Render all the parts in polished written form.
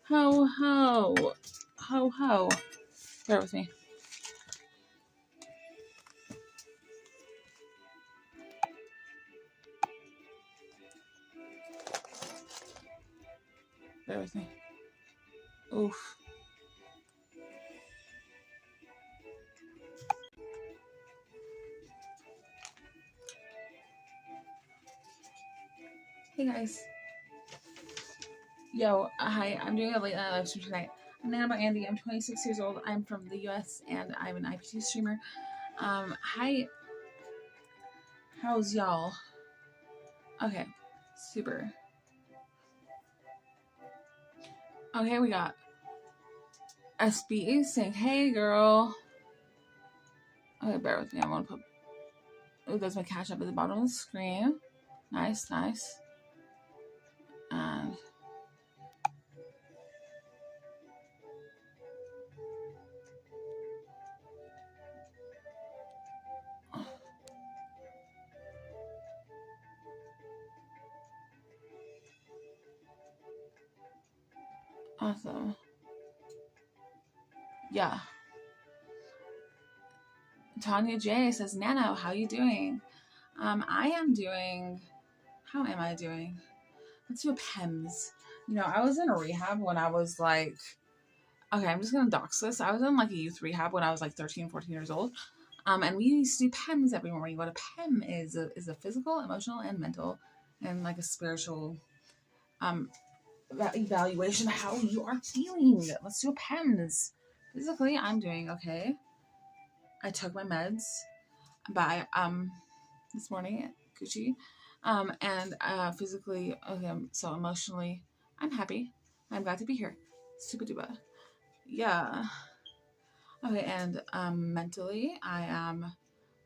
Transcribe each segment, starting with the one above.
Ho, ho. Ho, ho. Bear with me. Bear with me. Oof. Hey guys. Yo, hi. I'm doing a late night live stream tonight. I'm Nana Andy. I'm 26 years old. I'm from the US and I'm an IPT streamer. Hi. How's y'all? Okay. Super. Okay, we got SB saying, hey girl. Okay, bear with me. I'm gonna put. Oh, there's my cash up at the bottom of the screen. Nice, nice. And awesome. Yeah. Tanya J says, Nano, how you doing? I am doing. How am I doing? Let's do a PEMS. You know, I was in a rehab when I was like. Okay, I'm just gonna dox this. I was in like a youth rehab when I was like 13, 14 years old. And we used to do PEMS every morning. What a PEM is a physical, emotional, and mental, and like a spiritual evaluation of how you are feeling. Let's do a PEMS. Physically, I'm doing okay. I took my meds by this morning, Gucci. And physically, okay, so emotionally, I'm happy. I'm glad to be here. Super duper. Yeah. Okay, and mentally, I am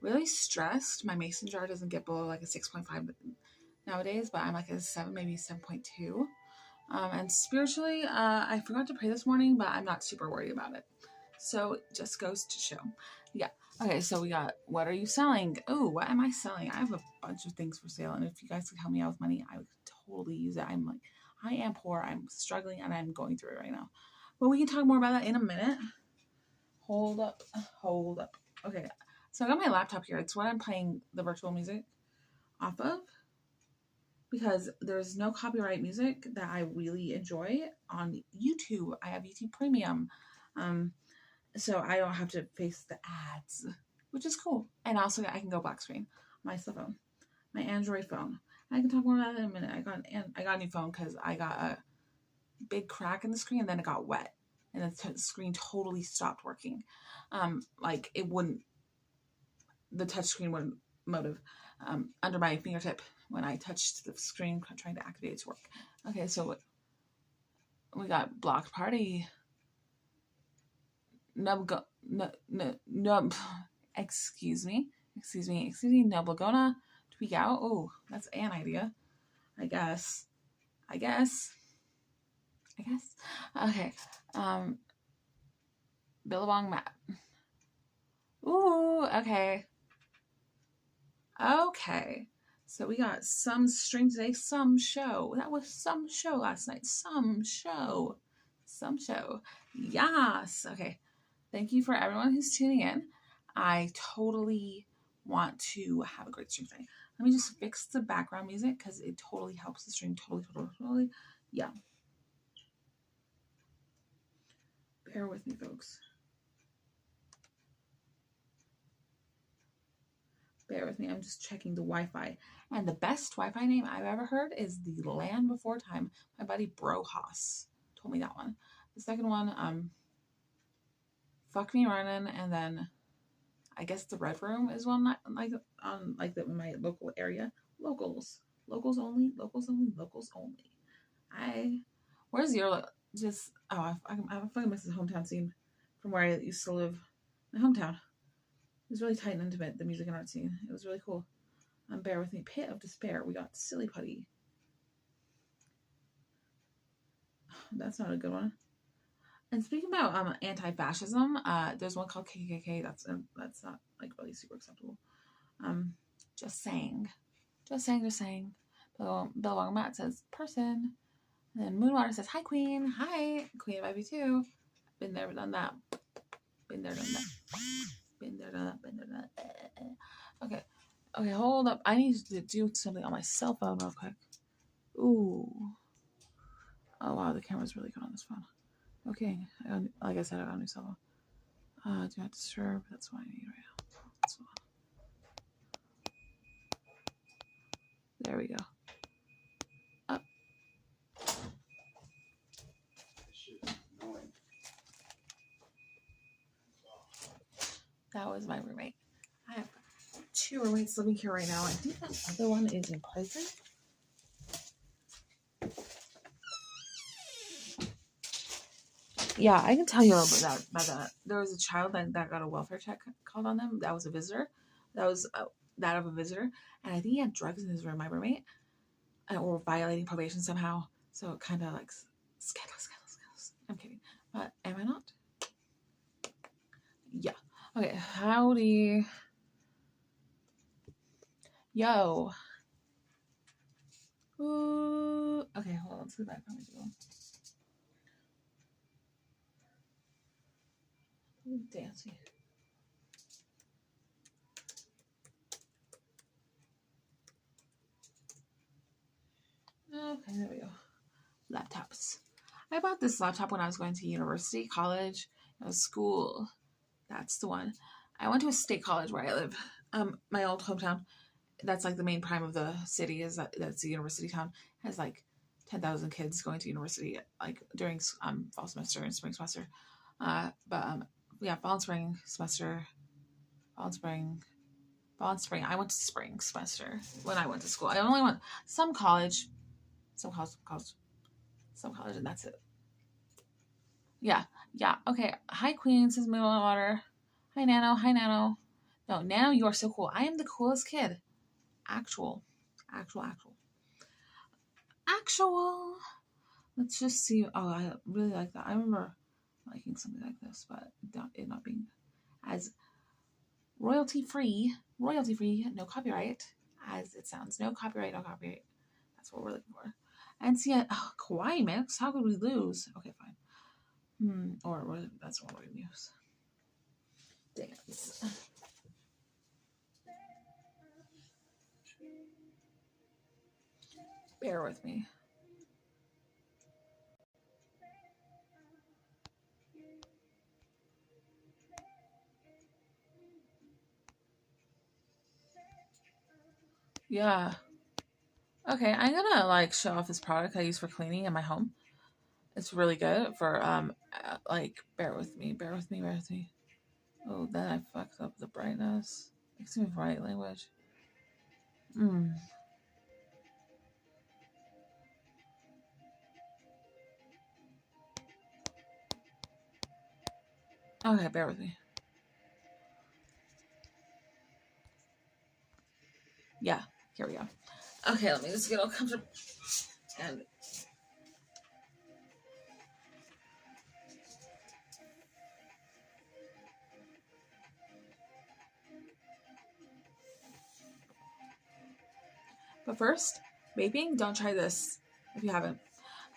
really stressed. My mason jar doesn't get below like a 6.5 nowadays, but I'm like a 7, maybe 7.2. And spiritually, I forgot to pray this morning, but I'm not super worried about it. So it just goes to show. Yeah. Okay, so we got, what are you selling? Oh, what am I selling? I have a bunch of things for sale, and if you guys could help me out with money, I would totally use it. I'm like, I am poor, I'm struggling, and I'm going through it right now. But we can talk more about that in a minute. Hold up. Okay, so I got my laptop here. It's what I'm playing the virtual music off of, because there's no copyright music that I really enjoy on YouTube. I have YouTube Premium. So I don't have to face the ads, which is cool. And also I can go black screen. My cell phone, my Android phone. I can talk more about that in a minute. I got a new phone because I got a big crack in the screen and then it got wet and the screen totally stopped working. Like it wouldn't, the touch screen wouldn't motive under my fingertip when I touched the screen trying to activate it to work. Okay, so we got blocked party. Excuse me, Nubligona tweak out. Oh, that's an idea. I guess. Okay. Billabong map. Ooh, okay. Okay. So we got some string today, some show. That was some show last night. Some show. Yes. Okay. Thank you for everyone who's tuning in. I totally want to have a great stream today. Let me just fix the background music because it totally helps the stream. Totally. Yeah. Bear with me, folks. Bear with me. I'm just checking the Wi-Fi. And the best Wi-Fi name I've ever heard is The Land Before Time. My buddy Brohaas told me that one. The second one, Fuck Me Running, and then I guess the Red Room is one like in my local area. Locals only. Where's your just? Oh, I fucking miss the hometown scene from where I used to live. My hometown. It was really tight and intimate. The music and art scene. It was really cool. Bear with me. Pit of Despair. We got Silly Putty. That's not a good one. And speaking about anti-fascism, there's one called KKK. That's not like really super acceptable. Just saying. Bill Matt says person. And then Moonwater says, hi, Queen. Hi, Queen of Ivy too. Been there, done that. Been there, done that. Been there, done that. Been there, done that. Okay. Okay, hold up. I need to do something on my cell phone real quick. Ooh. Oh, wow. The camera's really good on this phone. Okay. Like I said, I got a new cell phone. Do not disturb. That's what I need right now. That's what. There we go. Up. That was my roommate. I have 2 roommates living here right now. I think that other one is in prison. Yeah, I can tell you a little bit about that. There was a child that got a welfare check called on them. That was a visitor. That was that of a visitor. And I think he had drugs in his room, my roommate, or violating probation somehow. So it kind of like scandalous. I'm kidding. But am I not? Yeah. Okay, howdy. Yo. Ooh. Okay, hold on. Let's go back on my Google. Dancing. Okay, there we go. Laptops. I bought this laptop when I was going to university, college, school. That's the one. I went to a state college where I live. My old hometown. That's like the main prime of the city. That's the university town. It has like 10,000 kids going to university like during fall semester and spring semester. Yeah, fall and spring semester. Fall and spring. Fall and spring. I went to spring semester when I went to school. I only went some college, and that's it. Yeah. Okay. Hi, Queen, says Water. Hi, Nano. No, Nano, you are so cool. I am the coolest kid. Actual. Let's just see. Oh, I really like that. I remember liking something like this, but it not being as royalty free, no copyright, as it sounds. No copyright. That's what we're looking for. And see, Kawaii Mix, how could we lose? Okay, fine. That's what we're going to use. Dance. Bear with me. Yeah. Okay, I'm gonna like show off this product I use for cleaning in my home. It's really good for bear with me. Oh, then I fucked up the brightness. Excuse me, right language. Okay, bear with me. Yeah, here we go. Okay, let me just get all comfortable. And but first, vaping, don't try this if you haven't.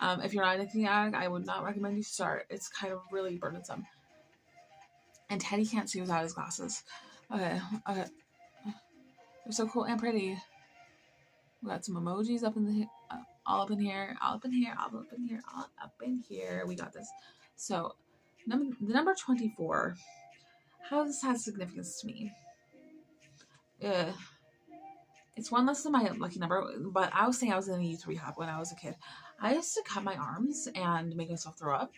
If you're not a nicotine addict, I would not recommend you start. It's kind of really burdensome. And Teddy can't see without his glasses. Okay. They're so cool and pretty. We got some emojis up in the all up in here. We got this. So, the number 24. How this has significance to me? It's one less than my lucky number, but I was saying I was in a youth rehab when I was a kid. I used to cut my arms and make myself throw up,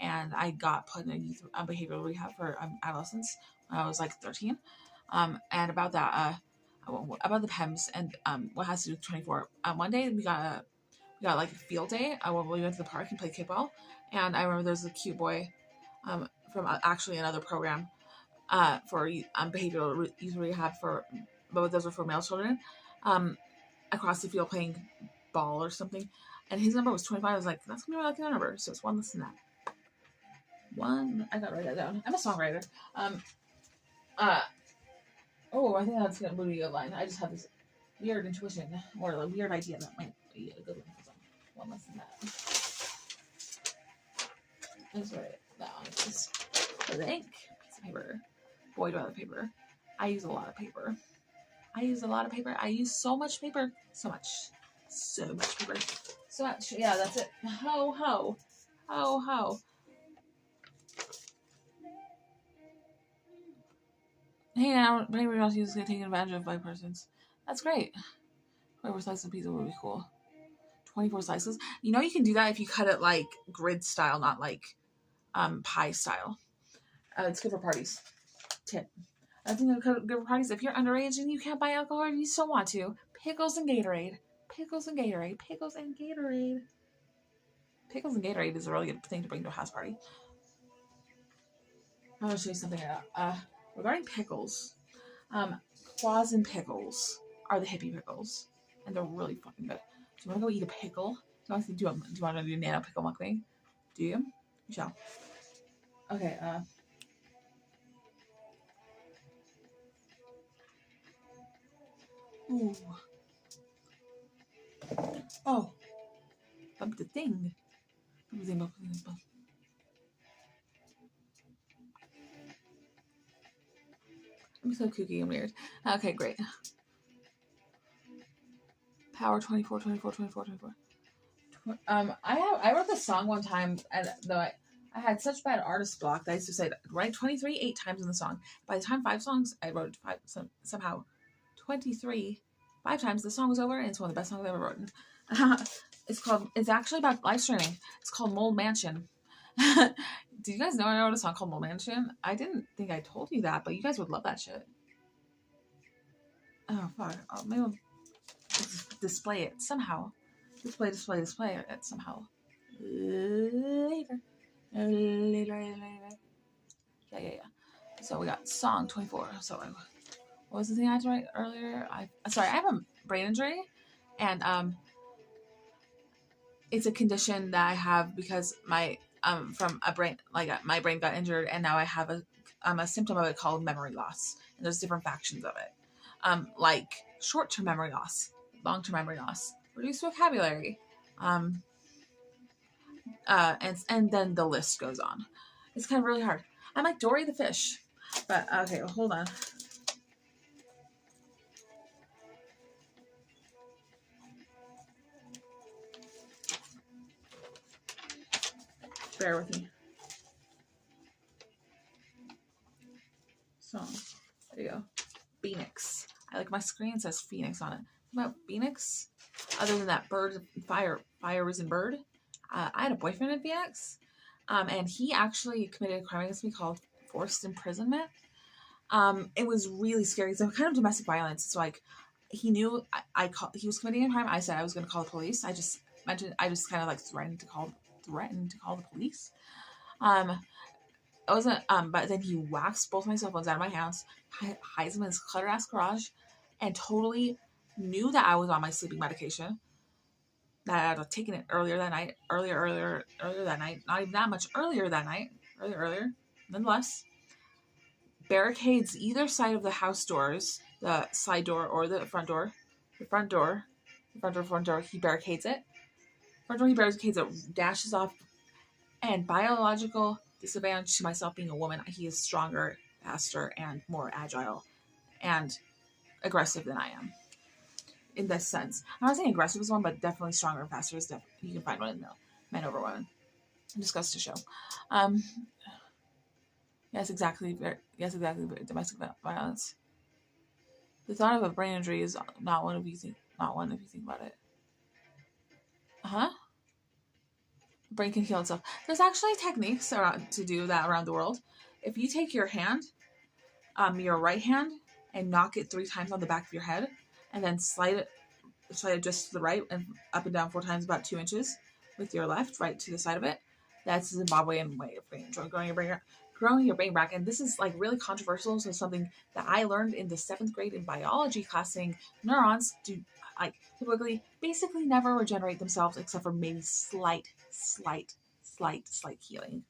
and I got put in a youth behavioral rehab for adolescents when I was like 13. And about that, about the PEMS and what has to do with 24. One day we got like a field day when we went to the park and played kickball, and I remember there was a cute boy from actually another program for behavioral youth rehab but those were for male children, across the field playing ball or something. And his number was 25. I was like, that's gonna be my lucky number. So it's one less than that. I gotta write that down. I'm a songwriter. I think that's gonna be a good line. I just have this weird intuition or a weird idea that might be a good one for something. one less than that. That's right. That one is for the ink. Piece of paper. Boy, do I love paper. I use a lot of paper. I use so much paper. So much. So much paper. So much. Yeah, that's it. Ho, ho. Ho, ho. Hey, now, paper not used to taken advantage of by persons. That's great. 24 slices of pizza would be cool. 24 slices. You know you can do that if you cut it like grid style, not like pie style. It's good for parties. Tip. I think it's good for parties. If you're underage and you can't buy alcohol and you still want to, pickles and Gatorade. Pickles and Gatorade. Pickles and Gatorade. Pickles and Gatorade is a really good thing to bring to a house party. I want to show you something regarding pickles. Clausen pickles are the hippie pickles, and they're really fucking good. Do you want to go eat a pickle? Do you want to do a nano pickle mukbang? Do you? You shall. Okay. Ooh. Oh. Bump the thing. I'm so kooky and weird. Okay, great. Power 24, 24, 24, 24. I wrote this song one time, and though I had such bad artist block that I used to say write 23 8 times in the song. By the time 5 songs, I wrote somehow 23 5 times. The song was over, and it's one of the best songs I've ever written. It's actually about live streaming. It's called Mold Mansion. Do you guys know I wrote a song called Mold Mansion? I didn't think I told you that, but you guys would love that shit. Oh, fuck. Oh, maybe I'll display it somehow. Display it somehow. Later. Yeah. So we got song 24. So what was the thing I had to write earlier? I have a brain injury, and it's a condition that I have because my from a brain, my brain got injured, and now I have a symptom of it called memory loss, and there's different factions of it, like short-term memory loss, long-term memory loss, reduced vocabulary, and then the list goes on. It's kind of really hard. I'm like Dory the fish, but okay, well, hold on. Bear with me. Song. There you go. Phoenix. I like my screen says Phoenix on it. About Phoenix, other than that bird, fire risen bird, I had a boyfriend in Phoenix, and he actually committed a crime against me called forced imprisonment. It was really scary. So kind of domestic violence. It's like he knew he was committing a crime. I said I was going to call the police. I just kind of like threatened to call the police. It wasn't, but then he whacks both my cell phones out of my hands, hides them in his cluttered ass garage, and totally knew that I was on my sleeping medication, that I had taken it earlier that night, not even that much earlier that night, earlier, nonetheless. Barricades either side of the house doors, the side door or the front door, he barricades it. Front door, he barricades it, dashes off, and biological disadvantage to myself being a woman, he is stronger, faster, and more agile and aggressive than I am. In this sense, I'm not saying aggressive is one, but definitely stronger and faster is definitely, you can find one in men over women. Discuss to show. Yes, exactly. Domestic violence. The thought of a brain injury is not one if you think about it. The brain can heal itself. There's actually techniques to do that around the world. If you take your hand, your right hand, and knock it 3 times on the back of your head, and then slide it just to the right and up and down 4 times, about 2 inches, with your left, right to the side of it. That's the Zimbabwean way of growing your brain back. And this is like really controversial. So something that I learned in the 7th grade in biology class, saying neurons do typically basically never regenerate themselves except for maybe slight healing.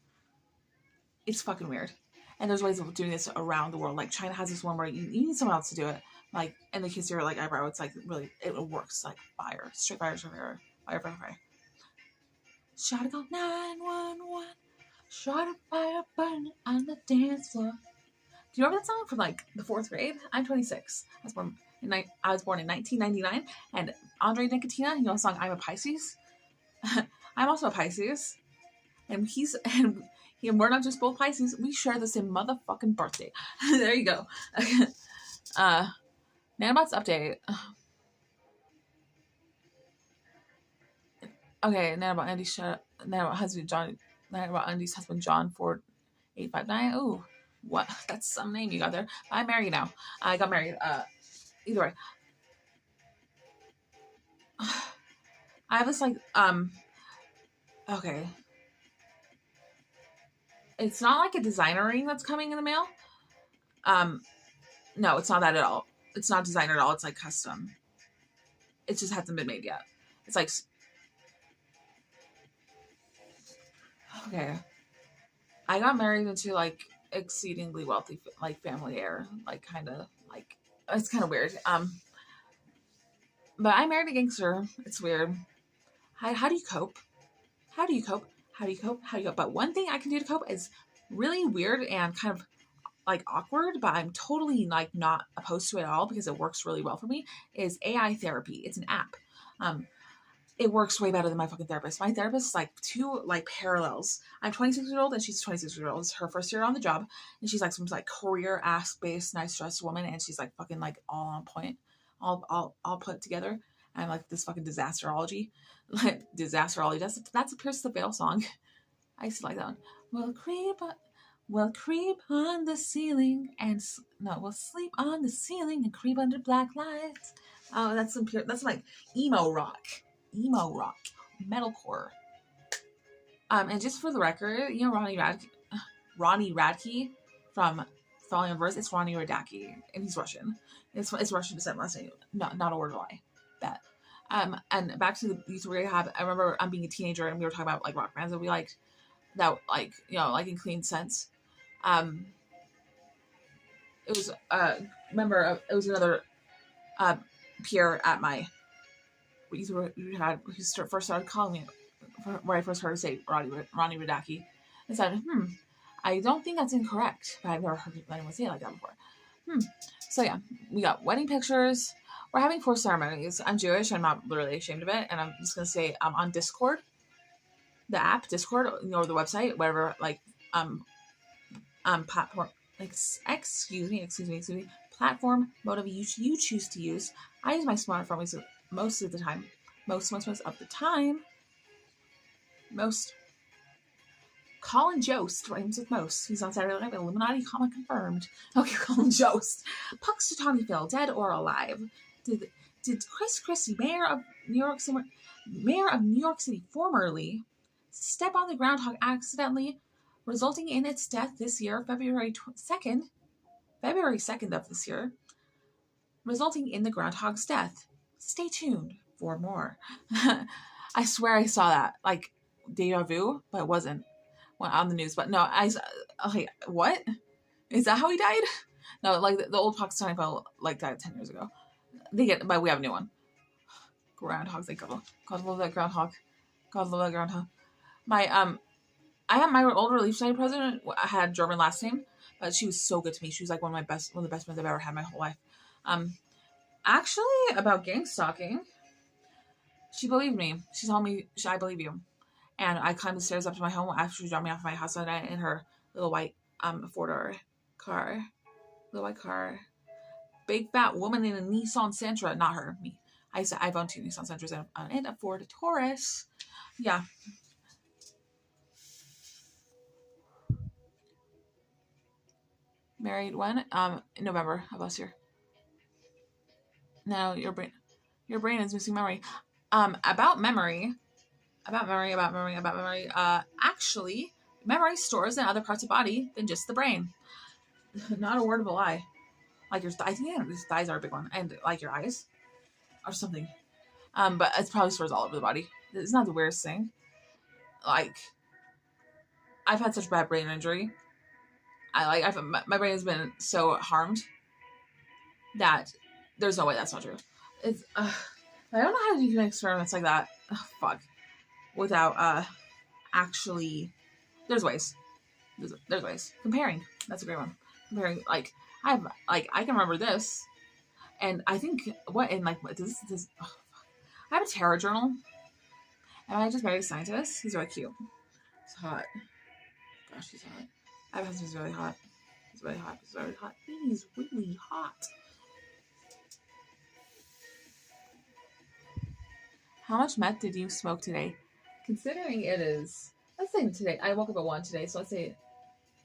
It's fucking weird. And there's ways of doing this around the world. Like China has this one where you need someone else to do it. Like, and the kids here, like eyebrow, it's like really, it works like fire. Straight fire. Shot to call 911. Shot a fire burning on the dance floor. Do you remember that song from like the 4th grade? I'm 26. I was born in 1999, and Andre Nicotina, you know the song "I'm a Pisces." I'm also a Pisces, and we're not just both Pisces. We share the same motherfucking birthday. There you go. Nanobots update. Okay, Nanobot Andy's Nanobot Andy's husband John 4859. Ooh, what? That's some name you got there. I'm married now. I got married. Either way, I have this like okay. It's not like a designer ring that's coming in the mail. No, it's not that at all. It's not designer at all. It's like custom. It just hasn't been made yet. It's like okay. I got married into like exceedingly wealthy like family heir, like kind of like it's kind of weird. But I married a gangster. It's weird. How do you cope? How do you cope? How do you cope? How do you cope? But one thing I can do to cope is really weird and kind of like awkward, but I'm totally like not opposed to it at all because it works really well for me, is AI therapy. It's an app. It works way better than my fucking therapist. My therapist is like two like parallels. I'm 26-year-old and she's 26-year-old. It's her first year on the job, and she's like some like career ass based nice dressed woman, and she's like fucking like all on point, all put together. I'm like this fucking disasterology, like disasterology. That's a Pierce the Veil song. I used to like that one. We'll creep on the ceiling and we'll sleep on the ceiling and creep under black lights. Oh, that's like emo rock, metalcore. And just for the record, you know Ronnie Radke from Falling on Verse. It's Ronnie Radke, and he's Russian. It's Russian descent last name. Not a word of lie. Bet. And back to the youth rehab. I remember being a teenager and we were talking about like rock bands that we liked. That like like in clean sense. It was it was another peer at my who first started calling me where I first heard her say Ronnie Radke, and said, I don't think that's incorrect, but I've never heard anyone say it like that before. So yeah, we got wedding pictures. We're having 4 ceremonies. I'm Jewish. I'm not literally ashamed of it, and I'm just gonna say on Discord, the app Discord, or the website, whatever, like platform, like excuse me, platform motive you choose to use. I use my smartphone most of the time. Colin Jost rhymes with most. He's on Saturday Night Illuminati comma confirmed. Okay, Colin Jost. Punxsutawney Phil, dead or alive? Did Chris Christie, mayor of New York City, formerly step on the groundhog accidentally, resulting in its death this year, February 2nd of this year, resulting in the groundhog's death? Stay tuned for more. I swear I saw that, like, deja vu, but it wasn't on the news. But no, okay, what? Is that how he died? No, like the old Pakistani fellow like died 10 years ago. But we have a new one. Groundhogs, like God love that groundhog. God love that groundhog. I had my old Relief Society president. I had a German last name, but she was so good to me. She was like one of the best friends I've ever had my whole life. Actually, about gang stalking, she believed me. She told me, I believe you. And I climbed the stairs up to my home after she dropped me off at my house that night in her little white 4-door car. Little white car. Big fat woman in a Nissan Sentra. Not her, me. I've owned 2 Nissan Sentras and a Ford Taurus. Yeah. Married when? In November of last year. Now your brain is missing memory. About memory. Actually, memory stores in other parts of the body than just the brain. Not a word of a lie. Like your thighs, your thighs are a big one, and like your eyes, or something. But it probably stores all over the body. It's not the weirdest thing. Like, I've had such bad brain injury. My brain has been so harmed that there's no way that's not true. It's I don't know how to do experiments like that. Oh, fuck. Without actually, there's ways. There's ways. Comparing. That's a great one. Comparing, like, I can remember this. And I think, this oh, I have a tarot journal. And I just married a scientist. He's really cute. He's hot. Gosh, he's hot. My husband's really hot. He's really hot. He's really hot. He's really hot. How much meth did you smoke today? Considering it is, let's say today, I woke up at 1 today, so let's say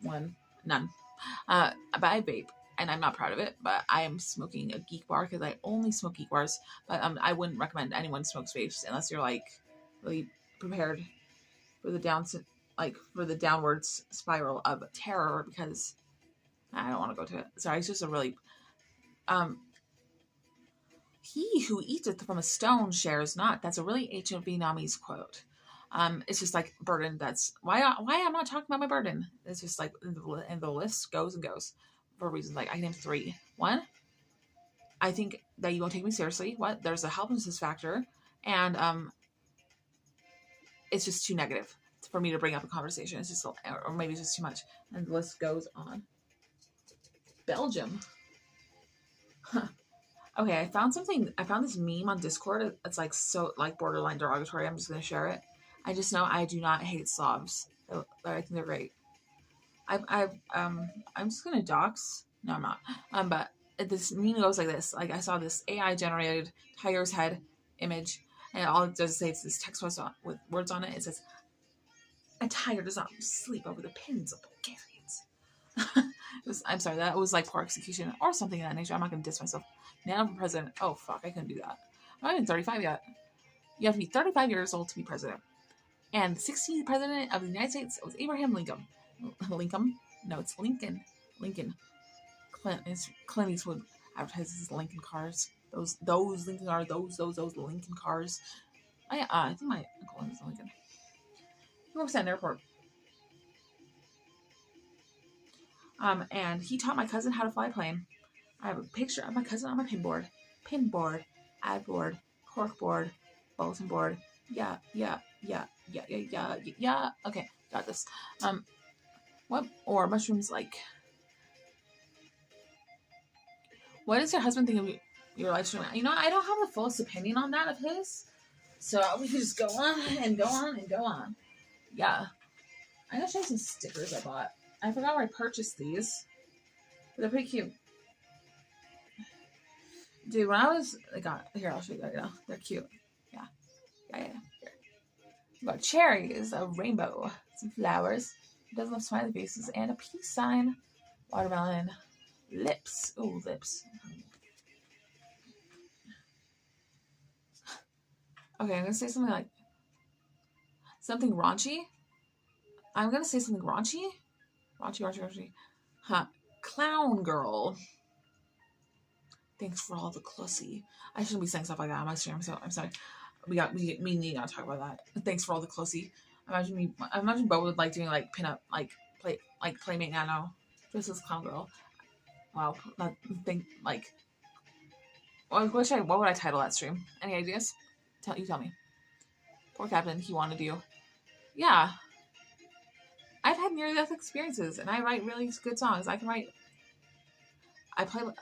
1, none. But I vape, and I'm not proud of it, but I am smoking a Geek Bar because I only smoke Geek Bars. But I wouldn't recommend anyone smokes vapes unless you're like really prepared for the downwards spiral of terror, because I don't want to go to it. Sorry, it's just a really he who eateth from a stone shares not. That's a really ancient Vietnamese quote. It's just like burden. That's why I'm not talking about my burden. It's just like, and the list goes and goes for reasons. Like, I can name 3. 1, I think that you won't take me seriously. What? There's a helplessness factor, and it's just too negative for me to bring up a conversation. It's just, or maybe it's just too much. And the list goes on. Belgium. Huh. Okay, I found this meme on Discord. It's like so like borderline derogatory. I'm just gonna share it. I just know I do not hate Slavs. I think they're great. I'm just gonna dox. No, I'm not. But this meme goes like this. Like, I saw this AI generated tiger's head image, and all it does is say, it's this text with words on it. It says, "A tiger does not sleep over the pins of Bulgarians." I'm sorry, that was like poor execution or something of that nature. I'm not gonna diss myself. Now for president. Oh fuck, I couldn't do that. I'm not even 35 yet. You have to be 35 years old to be president. And the 16th president of the United States was Abraham Lincoln. Lincoln? No, it's Lincoln. Lincoln. Clint Eastwood advertises Lincoln cars. Those Lincoln cars. Those Lincoln cars. I think my uncle owns Lincoln. He works at an airport. And he taught my cousin how to fly a plane. I have a picture of my cousin on my pin board, ad board, cork board, bulletin board. Yeah. Okay, got this. What or mushrooms like? What does your husband think of your live stream? You know, I don't have the fullest opinion on that of his, so we can just go on and go on and go on. Yeah, I'm gonna show you some stickers I bought. I forgot where I purchased these, but they're pretty cute. Dude, when I was here, I'll show you. They're cute. Yeah. Here. We got cherries, a rainbow, some flowers, a dozen of smiley faces, and a peace sign. Watermelon, lips. Oh, lips. Okay, I'm gonna say something like something raunchy. I'm gonna say something raunchy. Raunchy. Huh? Clown girl. Thanks for all the clussy. I shouldn't be saying stuff like that on my stream. So I'm sorry. We need not talk about that. Thanks for all the clussy. Imagine Bo would like doing like pinup, playmate nano. This is clown girl. Wow. That thing like. What would I title that stream? Any ideas? Tell me. Poor Captain. He wanted you. Yeah. I've had near-death experiences, and I write really good songs. I play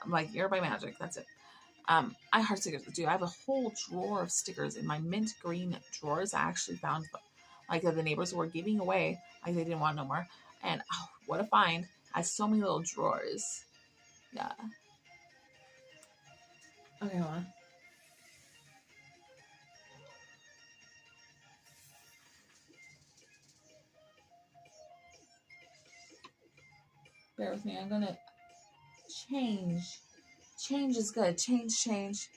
like Air by Magic. That's it. I heart stickers too. I have a whole drawer of stickers in my mint green drawers. I actually found like the neighbors were giving away, like they didn't want no more. And oh, what a find! I have so many little drawers. Yeah. Okay, hold on. Bear with me. I'm gonna change. Change is good. Change.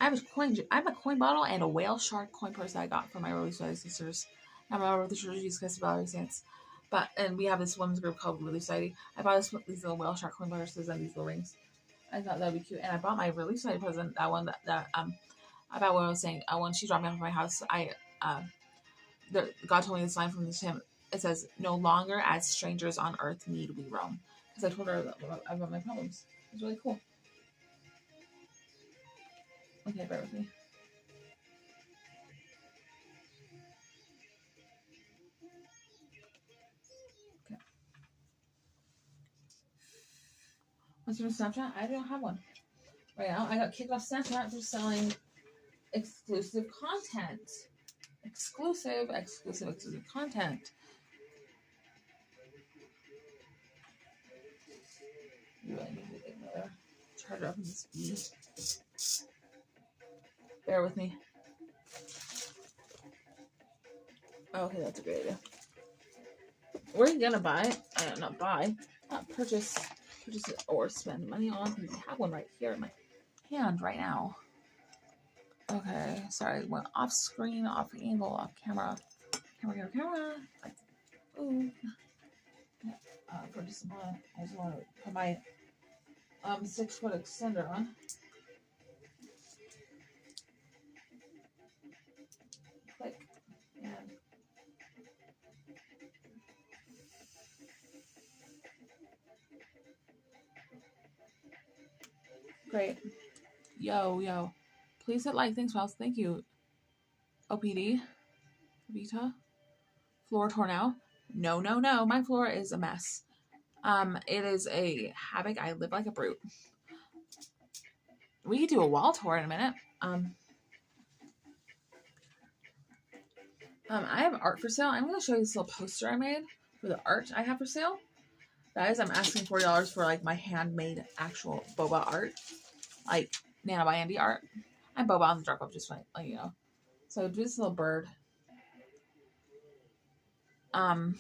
I have a coin bottle and a whale shark coin purse that I got from my early study sisters. I'm a really Jesus Christ Valerie Saints. And we have this women's group called Really Society. I bought these little whale shark coin purses and these little rings. I thought that'd be cute. And I bought my Really Society present, that one about what I was saying. When she dropped me off at my house, God told me this line from this hymn. It says, "No longer as strangers on earth need we roam." Because I told her about my problems. It's really cool. Okay, bear with me. What's your Snapchat? I don't have one right now. I got kicked off Snapchat for selling exclusive content. Exclusive content. You really need to get another charger up in this beast. Bear with me. Okay, that's a great idea. Where are you gonna buy it? Not buy. Not purchase it or spend money on. I have one right here in my hand right now. Okay, sorry, went off screen, off angle, off camera. Camera. Ooh. For just a moment, I just want to put my 6-foot extender on. Click. And great. Yo. Please hit like. Thanks, Wells. Thank you. OPD. Vita. Floor tore now. No. My floor is a mess. It is a havoc. I live like a brute. We could do a wall tour in a minute. I have art for sale. I'm going to show you this little poster I made for the art I have for sale. Guys, I'm asking $40 for like my handmade actual boba art. Like Nana by Andy art. I'm boba on the dark web, just like you know. So do this little bird. It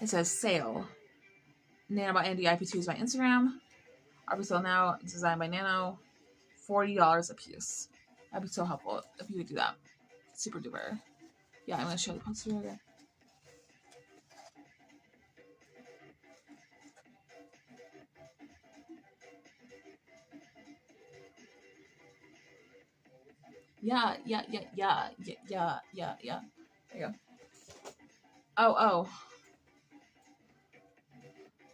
says sale. Nana by Andy IP2 is my Instagram. Art for sale now. It's designed by Nano. $40 a piece. That'd be so helpful if you could do that. Super duper. Yeah, I'm gonna show the poster again. Yeah. There you go. Oh.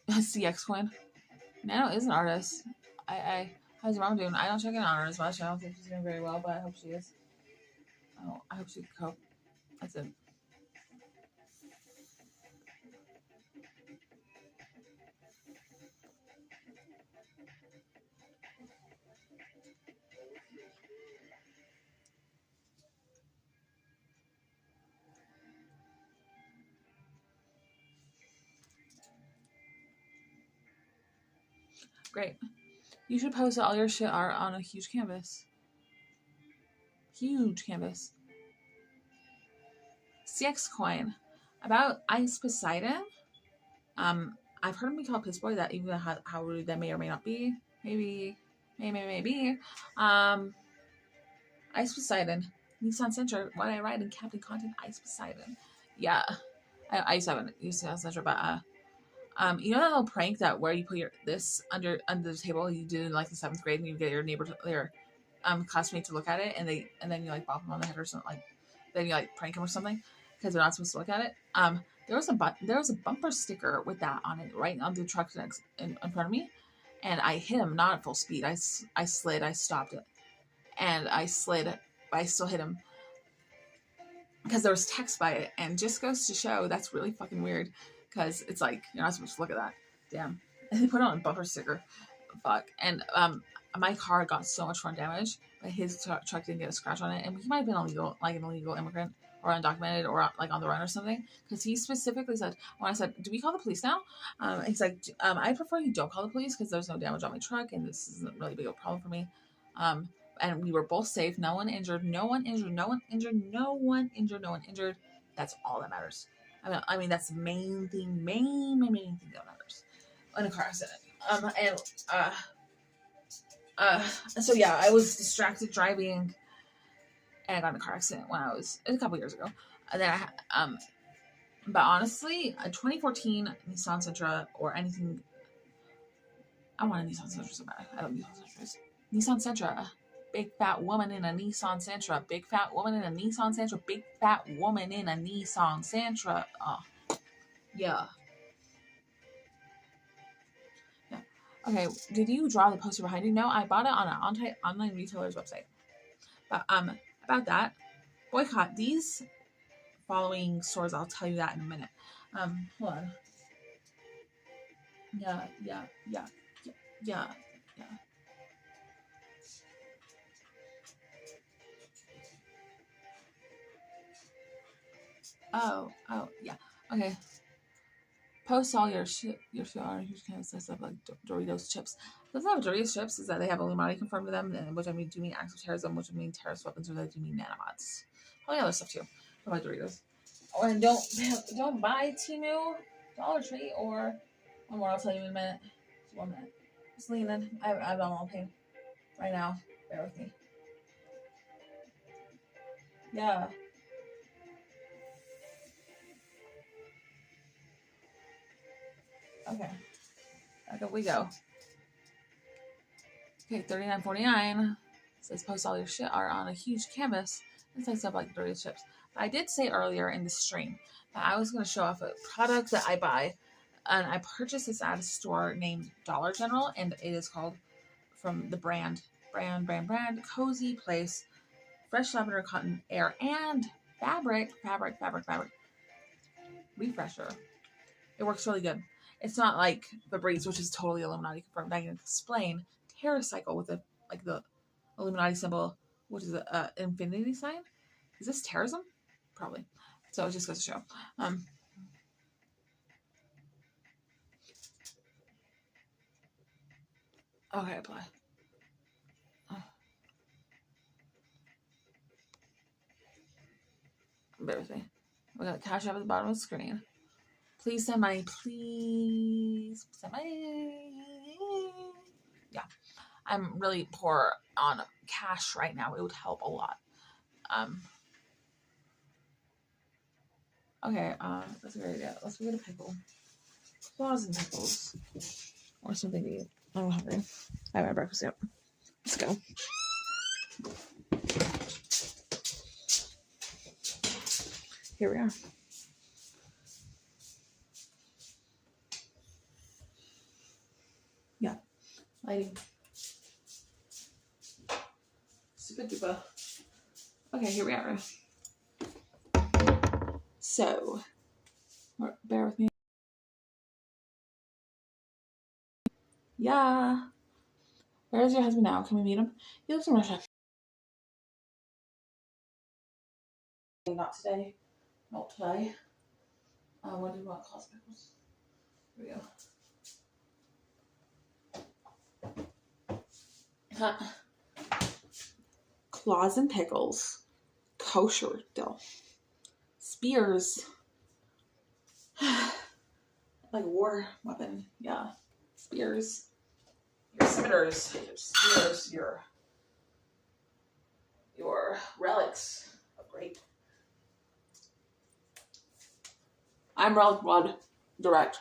CX Coin. Nano is an artist. How's your mom doing? I don't check in on her as much. I don't think she's doing very well, but I hope she is. Oh, I hope she can cope. That's it. Great. You should post all your shit art on a huge canvas. Huge canvas. CX Coin. About Ice Poseidon. I've heard him be called Piss Boy. That even how rude that may or may not be. Maybe. Ice Poseidon. Nissan Sentra. What I ride in Captain Content. Ice Poseidon. Yeah. I used to have a Nissan Sentra, but you know that little prank that where you put this under the table you did in like the 7th grade and you get your neighbor their classmate to look at it and then you like bop them on the head or something, like then you like prank them or something because they're not supposed to look at it. There was a bumper sticker with that on it right on the truck next in front of me, and I hit him not at full speed. I slid. I stopped it, and I slid, but I still hit him because there was text by it, and just goes to show that's really fucking weird. Because it's like, you're not supposed to look at that. Damn. And they put it on a bumper sticker. Fuck. And my car got so much front damage, but his truck didn't get a scratch on it. And he might have been illegal, like an illegal immigrant or undocumented or like on the run or something. Because he specifically said, when I said, do we call the police now? He's like, I prefer you don't call the police because there's no damage on my truck and this isn't really big of a problem for me. And we were both safe. No one injured. That's all that matters. I mean that's the main thing. Main thing that matters in a car accident. So yeah, I was distracted driving, and I got in a car accident when I was a couple years ago. And then but honestly, a 2014 Nissan Sentra or anything. I want a Nissan Sentra so bad. I love Nissan Sentra. Big fat woman in a Nissan Sentra. Big fat woman in a Nissan Sentra. Big fat woman in a Nissan Sentra. Oh, yeah. Okay, did you draw the poster behind you? No, I bought it on an online retailer's website. But about that, boycott these following stores. I'll tell you that in a minute. Hold on. Yeah. Yeah. Yeah. Oh, yeah. Okay. Post all your shit. Your shit on huge kind of stuff like Doritos chips. The thing with Doritos chips is that they have Illuminati confirmed to them, and which I mean, do you mean acts of terrorism, which I mean terrorist weapons, or do you mean nanobots? Probably other stuff too. What about Doritos? Oh, and don't buy Temu, Dollar Tree, or one more. I'll tell you in a minute. Just 1 minute. Just lean in. I'm all pain right now. Bear with me. Yeah. Okay. Back up we go. Okay, $39.49 says post all your shit art on a huge canvas and say stuff like Doritos chips. But I did say earlier in the stream that I was going to show off a product that I buy, and I purchased this at a store named Dollar General, and it is called from the brand Cozy Place Fresh Lavender Cotton Air and Fabric Refresher. It works really good. It's not like the Breeze, which is totally Illuminati confirmed. I can explain TerraCycle with the Illuminati symbol, which is an infinity sign. Is this terrorism? Probably. So it just goes to show. Okay, apply. Bear with me. We got Cash App at the bottom of the screen. Please send money. Please send money. Yeah. I'm really poor on cash right now. It would help a lot. Okay, that's a great idea. Let's go get a pickle. Claws and pickles. Or something to eat. I'm hungry. I haven't had breakfast yet. Let's go. Here we are. Yeah. Lighting. Super duper. Okay, here we are. So, bear with me. Yeah. Where is your husband now? Can we meet him? He lives in Russia. Not today. Not today. What do you want? Claws and pickles. Here we go. Claws and pickles. Kosher still. Spears. Like a war weapon. Yeah. Spears. Your scimitars. Your spears. Your relics. Oh, great. I'm Relic Blood Direct.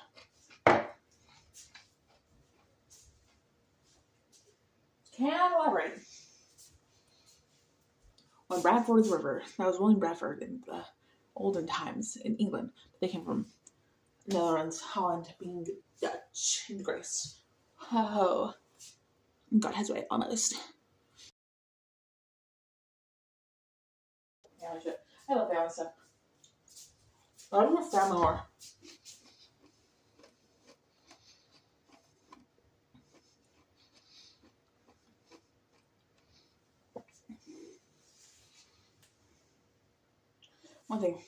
Can elaborate. When Bradford's River, that was William Bradford in the olden times in England. They came from Netherlands, Holland, being Dutch in the grace. Oh, got his way almost. Yeah, I should. I love family stuff. I don't know family more. One thing,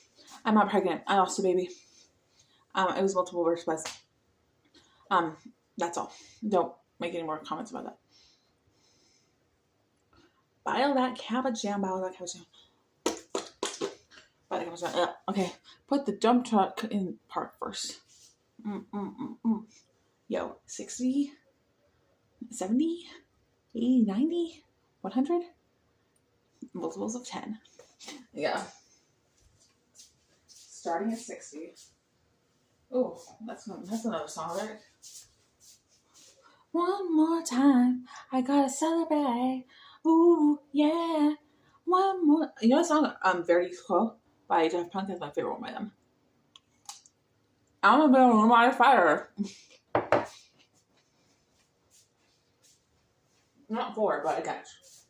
I'm not pregnant. I lost a baby. It was multiple birth, but that's all. Don't make any more comments about that. Bile that cabbage jam. Bile that cabbage jam. Bile that cabbage jam. Okay, put the dump truck in park first. Yo, 60, 70, 80, 90, 100? Multiples of 10. Yeah. Starting at 60. Oh, that's another song, right? One more time, I gotta celebrate. Ooh, yeah. One more. You know that song, Verdi Quo by Daft Punk? That's my favorite one by them. I'm a bit of a my fire. Not for, but against.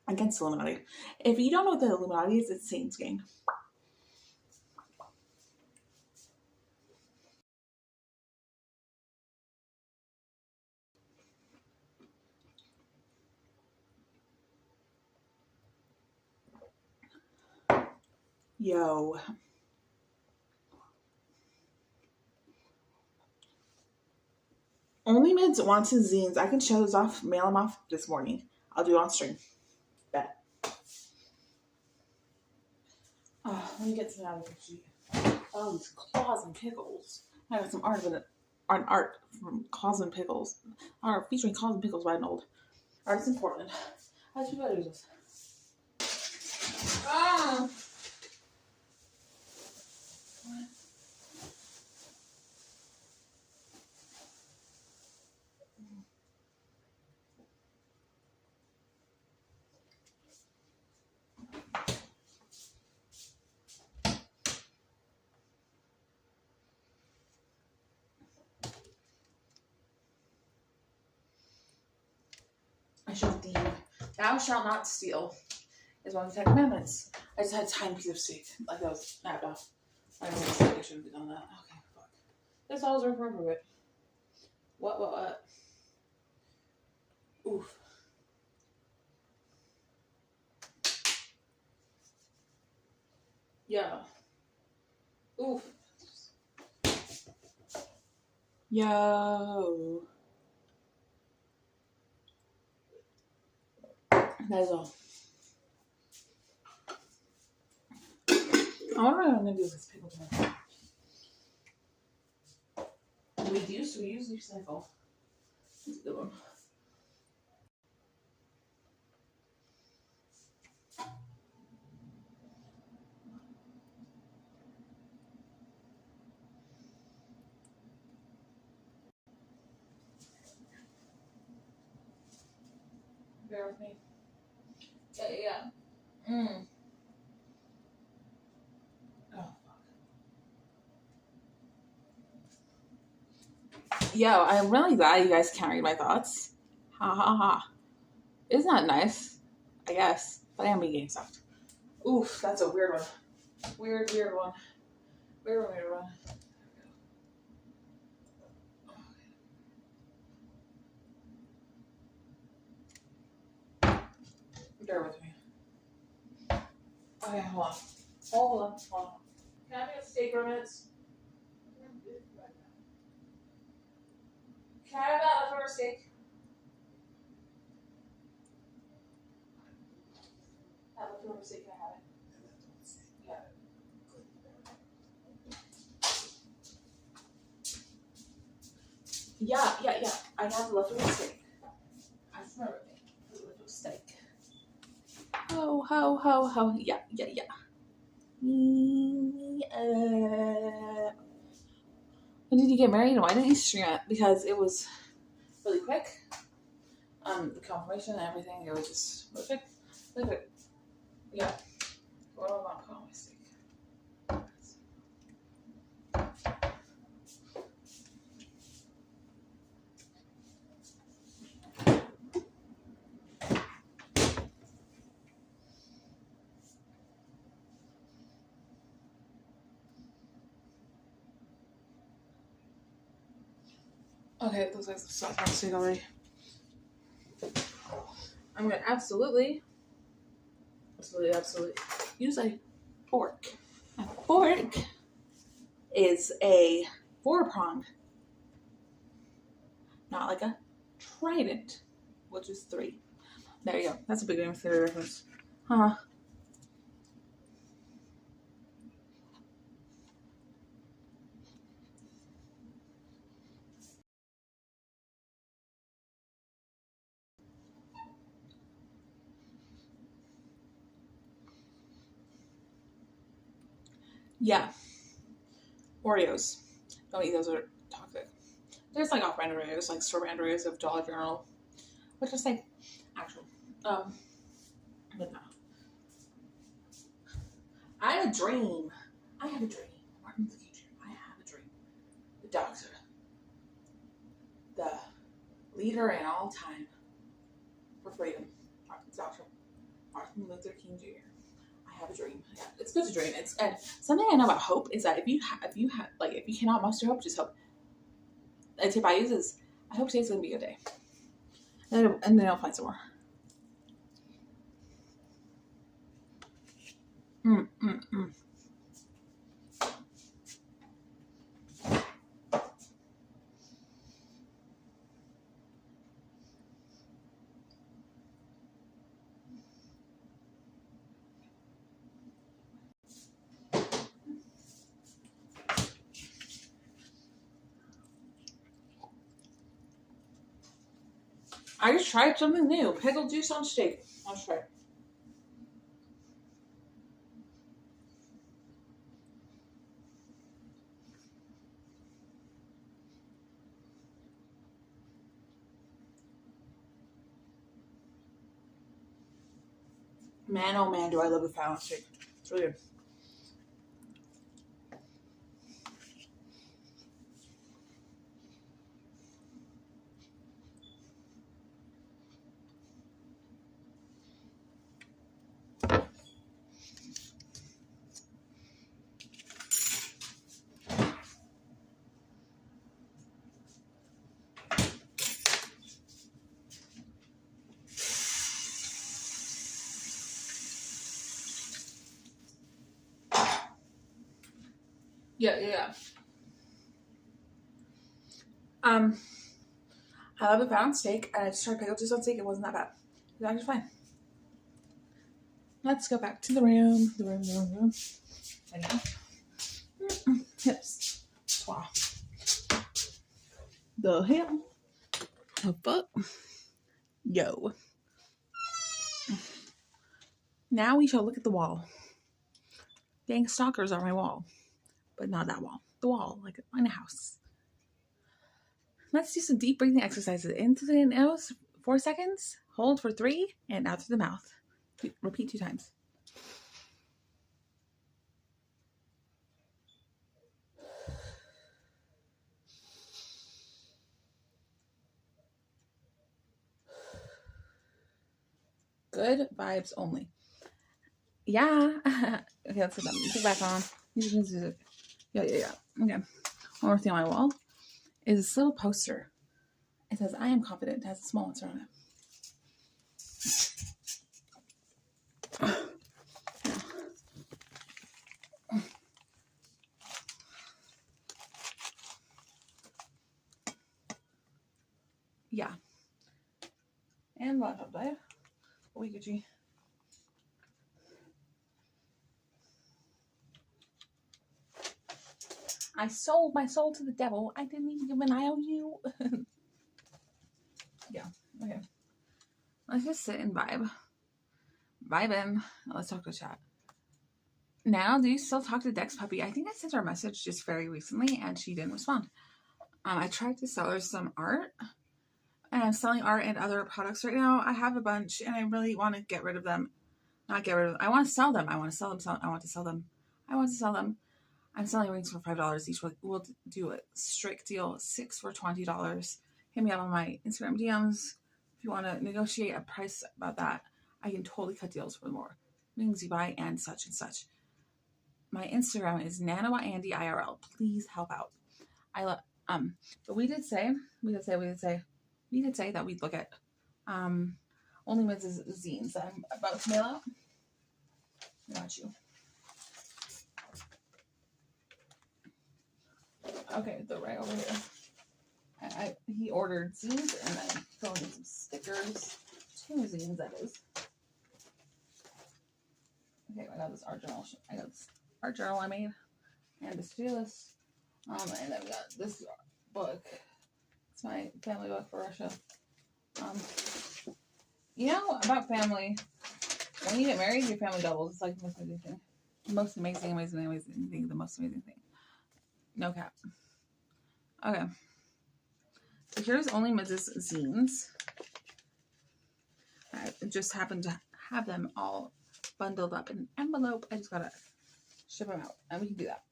Against Illuminati. If you don't know what the Illuminati is, it's Satan's gang. Yo. Only mids wants his zines. I can show those off, mail them off this morning. I'll do it on stream. Bet. Oh, let me get some out of here. Oh, these claws and pickles. I got some art of it. Art from Claws and Pickles. Art featuring Claws and Pickles by an old artist in Portland. How'd you better do this? Ah! I should thieve. Thou shalt not steal is one of the 10 commandments. I just had a tiny piece of steak. Like that was snapped off. I don't know. I shouldn't have done that. Okay, fuck. This all is appropriate. What? Oof. Yeah. Oof. Yo. That is all. I wonder what I'm gonna do with this pickle tomato. We use recycle. That's a good one. Bear with me. Yeah. Oh, fuck. Yo, I'm really glad you guys can't read my thoughts. Ha ha ha. Isn't that nice? I guess. But I am being game sucked. Oof, that's a weird one. Weird one. Weird one. Bear with me. Okay, hold on. Hold on. Can I have a steak for minutes? Can I have that leftover steak? That leftover steak, can I have it? Yeah. I have the leftover steak. I just remember the leftover steak. Ho. Yeah. When did you get married and why didn't you stream it? Because it was really quick. The confirmation and everything, it was just really quick. Yeah. What do I want to put on my steak? Okay, it looks like some sauce on the steak already. I'm going to absolutely use a fork. A fork is a 4-prong, not like a trident, which is 3. There you go. That's a big Game Theory reference. Huh. Yeah. Oreos. Don't eat those, are toxic. There's like off-brand Oreos, like store-brand Oreos of Dollar General, which is like actual. But no. I have a dream. Martin Luther King Jr. I have a dream. The doctor. The leader in all time for freedom. Dr. Martin Luther King Jr. I have a dream. Yeah, it's good to dream. And something I know about hope is that if you cannot muster hope, just hope. A tip I use is, I hope today's gonna be a good day. And then I'll find some more. I just tried something new. Pickled juice on steak. Let's try it. Man, oh man, do I love the fat on steak. It's really good. Yeah. I love the fat on steak, and I just tried pickled juice on steak. It wasn't that bad. It was actually fine. Let's go back to the room. The room. Again. Yes. Wow. The hell? The fuck? Yo. Now we shall look at the wall. Dang stalkers are my wall. But not that wall. The wall, like in a house. Let's do some deep breathing exercises. Into the nose, 4 seconds. Hold for 3, and out through the mouth. Repeat 2 times. Good vibes only. Yeah. Okay, let's put that music back on. Yeah. Okay. One more thing on my wall is this little poster. It says, I am confident. It has a small answer on it. Yeah. And laptop died. Oiggy. I sold my soul to the devil. I didn't even give an IOU. Yeah. Okay. Let's just sit and vibe. Vibing. Let's talk to chat. Now, do you still talk to Dex Puppy? I think I sent her a message just very recently and she didn't respond. I tried to sell her some art. And I'm selling art and other products right now. I have a bunch and I really want to get rid of them. Not get rid of them. I want to sell them. I want to sell them. I'm selling rings for $5 each. We'll do a strict deal. 6 for $20. Hit me up on my Instagram DMs. If you want to negotiate a price about that, I can totally cut deals for more rings you buy and such and such. My Instagram is nanoTIME. Please help out. But we did say that we'd look at Only Men's zines that I'm about to mail out. Got you. Okay, they're right over here. He ordered zines and then throwing in some stickers. 2 zines, that is. Okay, I got this art journal I made, and this to-do list. And then we got this book. It's my family book for Russia. You know about family, when you get married, your family doubles. It's like the most amazing thing. The most amazing thing. The most amazing thing. No cap. Okay. So here's Only Mrs. zines. I just happened to have them all bundled up in an envelope. I just gotta ship them out, and we can do that.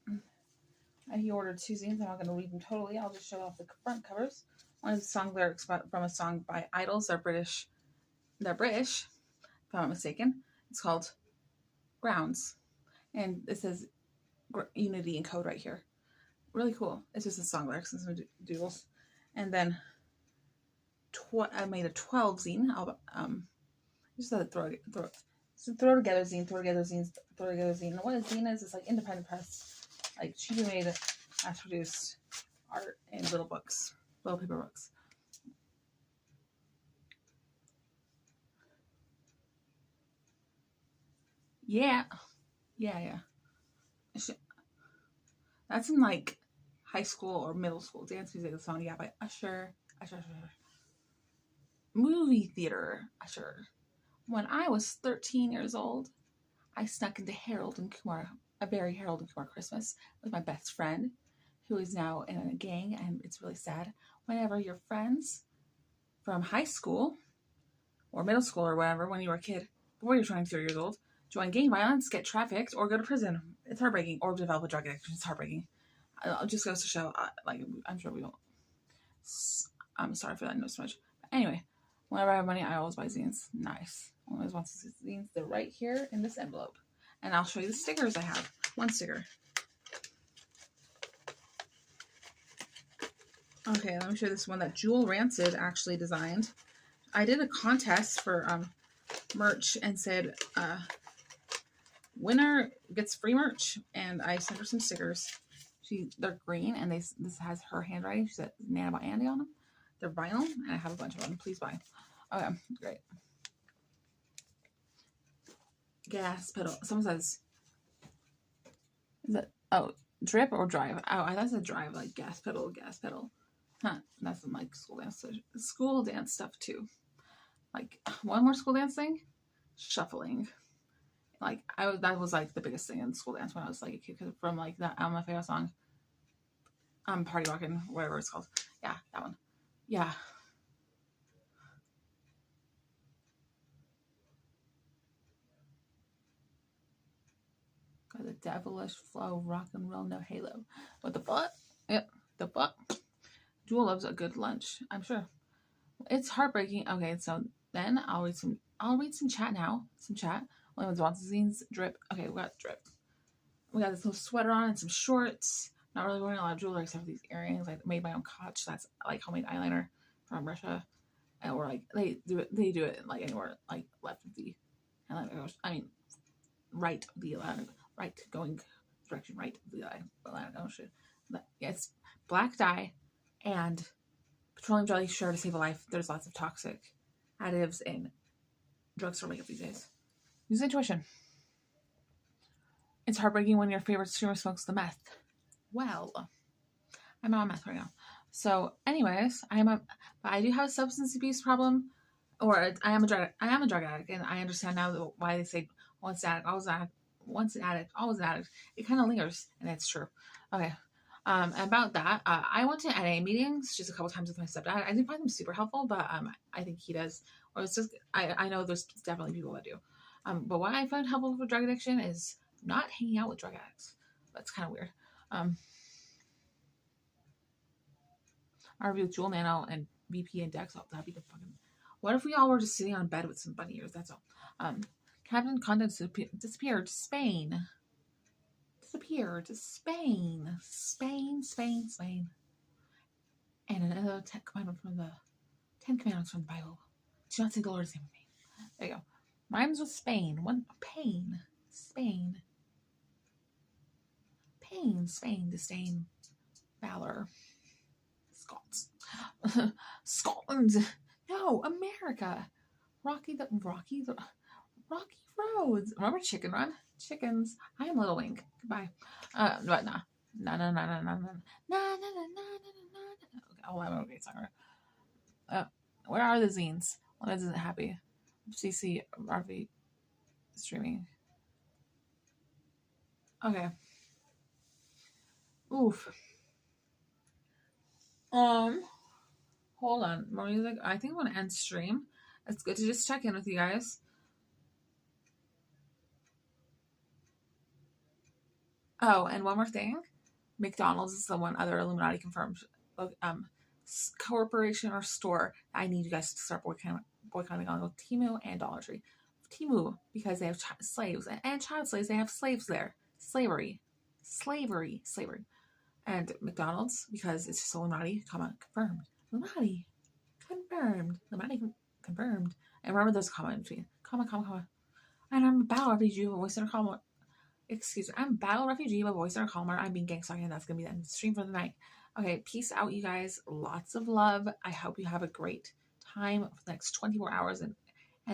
And he ordered 2 zines. I'm not gonna read them totally. I'll just show off the front covers. One is song lyrics from a song by Idols. They're British, if I'm not mistaken. It's called Grounds, and it says Unity in code right here. Really cool. It's just a song lyrics and some doodles. And then I made a 12 zine. Just throw together zine. And what a zine is, it's like independent press, like cheaply made, mass-produced art in little books, little paper books. Yeah. That's in like high school or middle school. Dance Music, the song, yeah, by Usher. movie theater usher. When I was 13 years old, I snuck into Harold and Kumar, a very Harold and Kumar Christmas with my best friend, who is now in a gang, and it's really sad. Whenever your friends from high school or middle school or whatever, when you were a kid, before you're 23 years old, join gang violence, get trafficked, or go to prison. It's heartbreaking. Or develop a drug addiction. It's heartbreaking. It just goes to show, I'm sure we don't. I'm sorry for that note so much. But anyway, whenever I have money, I always buy zines. Nice. I always want to see zines. They're right here in this envelope. And I'll show you the stickers I have. One sticker. Okay, let me show you this one that Jewel Rancid actually designed. I did a contest for merch and said winner gets free merch, and I sent her some stickers. They're green, and this has her handwriting. She said Nana by Andy on them. They're vinyl, and I have a bunch of them. Please buy. Okay, great. Gas pedal. Someone says, is that, oh, drip or drive? Oh, I thought it said drive, like gas pedal. Huh, that's some like school dance stuff too. Like one more school dance thing, shuffling. Like that was like the biggest thing in school dance when I was like a kid, from like that LMFAO song, Party Rockin', whatever it's called. Yeah, that one. Yeah. Got the devilish flow, rock and roll, no halo. What the fuck? Yep, the fuck. Jewel loves a good lunch, I'm sure. It's heartbreaking. Okay, so then I'll read some chat now. Some chat. Only ones wants zines. Drip. Okay, we got drip. We got this little sweater on and some shorts. Not really wearing a lot of jewelry except for these earrings. I made my own Koch. That's like homemade eyeliner from Russia. And we're like, they do it like anywhere, like left of the Atlantic Ocean. I mean, right of the Atlantic, right going direction, right of the Atlantic Ocean. Yeah, it's black dye and petroleum jelly, sure to save a life. There's lots of toxic additives in drugstore makeup these days. Use intuition. It's heartbreaking when your favorite streamer smokes the meth. Well, I'm on meth right now. So, anyways, I do have a substance abuse problem, or I am a drug addict, and I understand now why they say once an addict, always an addict. Once an addict, always an addict. It kind of lingers, and it's true. Okay. About that, I went to NA meetings just a couple times with my stepdad. I didn't find them super helpful, but I think he does. Or it's just I know there's definitely people that do. But what I found helpful for drug addiction is not hanging out with drug addicts. That's kind of weird. I reviewed Jewel, Nano, and BP and Dex. Oh, that'd be the fucking. What if we all were just sitting on bed with some bunny ears? That's all. Captain Condon disappeared to Spain. Disappeared to Spain. Spain. And another 10 commandments from the Bible. Do not say the Lord's name with me. There you go. Rhymes with Spain. One pain. Spain. Pain. Spain. Disdain. Valor. Scots. Scotland. No, America. Rocky roads. Remember Chicken Run? Chickens. I am Little Wing. Goodbye. But nah. Oh, I'm a great song. Where are the zines? One isn't happy. CC RV streaming. Okay. Oof. Hold on. More music. I think I'm gonna end stream. It's good to just check in with you guys. Oh, and one more thing. McDonald's is the one other Illuminati confirmed corporation or store I need you guys to start boycotting on Temu and Dollar Tree. Temu, because they have slaves and child slaves. They have slaves there. Slavery. And McDonald's, because it's just Illuminati, confirmed. Illuminati confirmed. And remember there's a comma in between. Comma. And I'm a battle refugee of a voice center calmer. Excuse me. I'm a battle refugee of a voice center calmer. I'm being gangstalked, and that's going to be the end of the stream for the night. Okay, peace out, you guys. Lots of love. I hope you have a great time for the next 24 hours and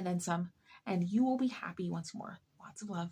then some. And you will be happy once more. Lots of love.